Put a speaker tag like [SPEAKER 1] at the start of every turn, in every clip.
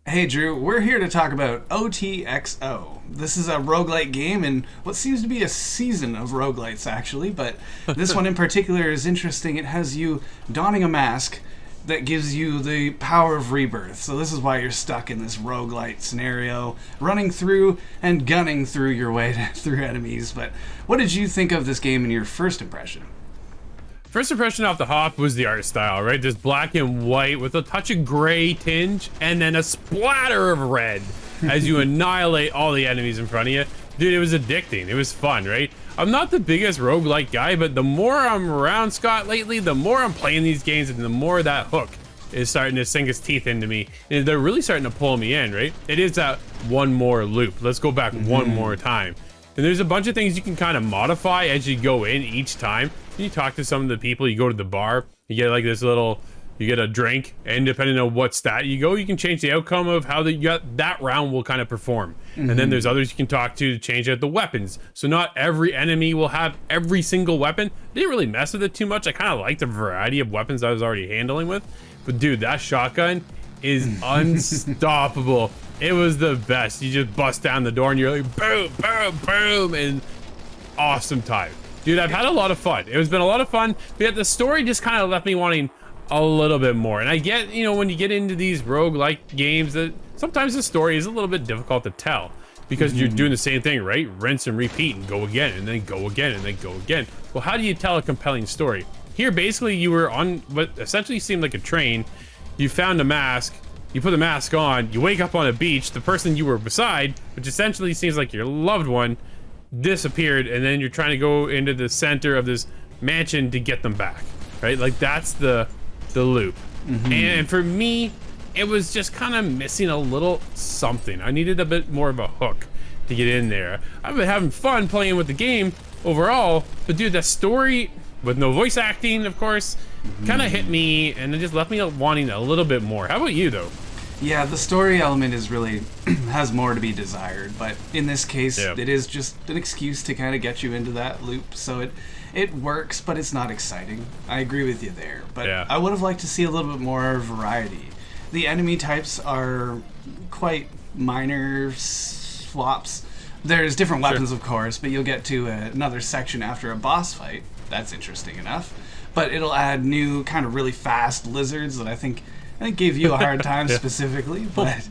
[SPEAKER 1] Hey Drew, we're here to talk about OTXO. This is a roguelite game and what seems to be a season of roguelites actually, but this one in particular is interesting. It has you donning a mask that gives you the power of rebirth. So this is why you're stuck in this roguelite scenario, running through and gunning through your way through enemies. But what did you think of this game in your first impression?
[SPEAKER 2] First impression off the hop was the art style, right? This black and white with a touch of gray tinge and then a splatter of red as you annihilate all the enemies in front of you. Dude, it was addicting. It was fun, right? I'm not the biggest roguelike guy, but the more I'm around Scott lately, the more I'm playing these games and the more that hook is starting to sink its teeth into me. And they're really starting to pull me in, right? It is that one more loop. Let's go back one more time. And there's a bunch of things you can kind of modify as you go in each time. You talk to some of the people, you go to the bar, you get like this little, you get a drink, and depending on what stat you go, you can change the outcome of how that round will kind of perform. And then there's others you can talk to change out the weapons. So not every enemy will have every single weapon. Didn't really mess with it too much. I kind of liked the variety of weapons I was already handling with. But dude, that shotgun is unstoppable. It was the best. You just bust down the door and you're like boom, boom, boom, and awesome time. Dude, I've had a lot of fun. It has been a lot of fun, but yet the story just kind of left me wanting a little bit more. And I get, you know, when you get into these roguelike games, that sometimes the story is a little bit difficult to tell because you're doing the same thing, right? Rinse and repeat and go again and then go again and then go again. Well, how do you tell a compelling story? Here, basically, you were on what essentially seemed like a train. You found a mask. You put the mask on. You wake up on a beach. The person you were beside, which essentially seems like your loved one, disappeared, and then you're trying to go into the center of this mansion to get them back, right? Like that's the loop. And for me, it was just kind of missing a little something. I needed a bit more of a hook to get in there. I've been having fun playing with the game overall, but dude, that story with no voice acting, of course, kind of hit me, and it just left me wanting a little bit more. How about you, though?
[SPEAKER 1] Yeah, the story element is really has more to be desired, but in this case, it is just an excuse to kind of get you into that loop. So it works, but it's not exciting. I agree with you there, but I would have liked to see a little bit more variety. The enemy types are quite minor swaps. There's different weapons, of course, but you'll get to another section after a boss fight. That's interesting enough, but it'll add new kind of really fast lizards that I think gave you a hard time specifically, but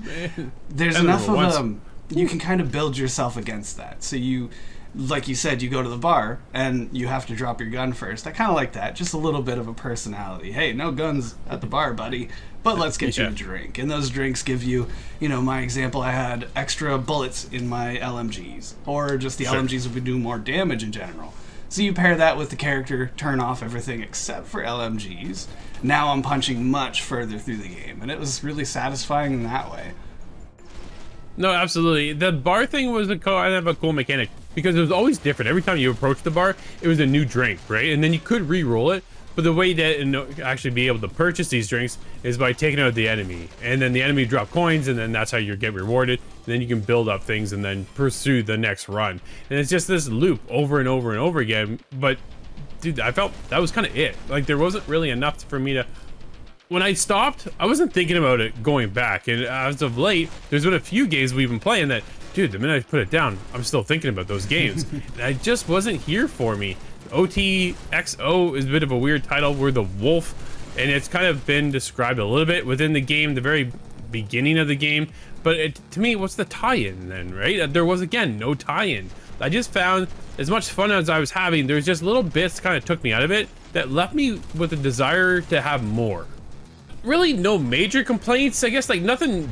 [SPEAKER 1] there's enough of them. You can kind of build yourself against that. So you, like you said, you go to the bar and you have to drop your gun first. I kind of like that. Just a little bit of a personality. Hey, no guns at the bar, buddy, but let's get you a drink. And those drinks give you, you know, my example, I had extra bullets in my LMGs, or just the LMGs would do more damage in general. So you pair that with the character, turn off everything except for LMGs. Now I'm punching much further through the game, and it was really satisfying in that way.
[SPEAKER 2] No, absolutely. The bar thing was kind of a cool mechanic because it was always different. Every time you approached the bar, it was a new drink, right? And then you could re-roll it, but the way that actually be able to purchase these drinks is by taking out the enemy, and then the enemy drop coins, and then that's how you get rewarded. And then you can build up things and then pursue the next run. And it's just this loop over and over and over again. But dude, I felt that was kind of it. Like there wasn't really enough for me to. When I stopped, I wasn't thinking about it going back. And as of late, there's been a few games we've been playing that, dude, the minute I put it down, I'm still thinking about those games. And I just wasn't here for me. OTXO is a bit of a weird title. We're the wolf, and it's kind of been described a little bit within the game, the very beginning of the game. But to me, what's the tie-in then, right? There was, again, no tie-in. I just found, as much fun as I was having, there's just little bits kind of took me out of it that left me with a desire to have more. Really no major complaints. I guess like nothing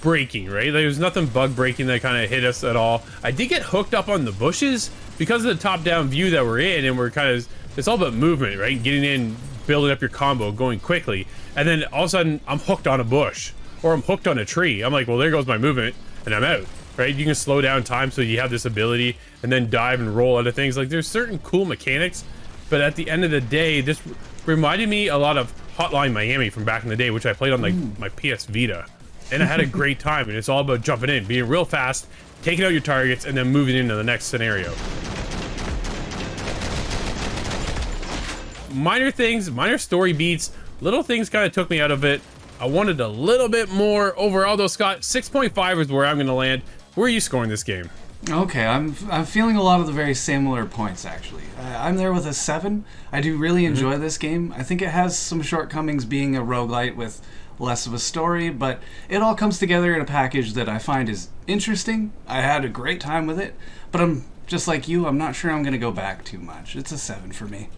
[SPEAKER 2] breaking, right? There was nothing bug breaking that kind of hit us at all. I did get hooked up on the bushes because of the top-down view that we're in, and we're kind of, it's all about movement, right? Getting in, building up your combo, going quickly. And then all of a sudden, I'm hooked on a bush. Or I'm hooked on a tree. I'm like, well, there goes my movement, and I'm out, right? You can slow down time so you have this ability, and then dive and roll other things. Like, there's certain cool mechanics, but at the end of the day, this reminded me a lot of Hotline Miami from back in the day, which I played on like my PS Vita, and I had a great time. And it's all about jumping in, being real fast, taking out your targets, and then moving into the next scenario. Minor things, minor story beats, little things kind of took me out of it. I wanted a little bit more overall though, Scott. 6.5 is where I'm going to land. Where are you scoring this game?
[SPEAKER 1] Okay, I'm feeling a lot of the very similar points, actually. I'm there with a 7. I do really enjoy this game. I think it has some shortcomings being a roguelite with less of a story, but it all comes together in a package that I find is interesting. I had a great time with it, but I'm just like you, I'm not sure I'm going to go back too much. It's a 7 for me.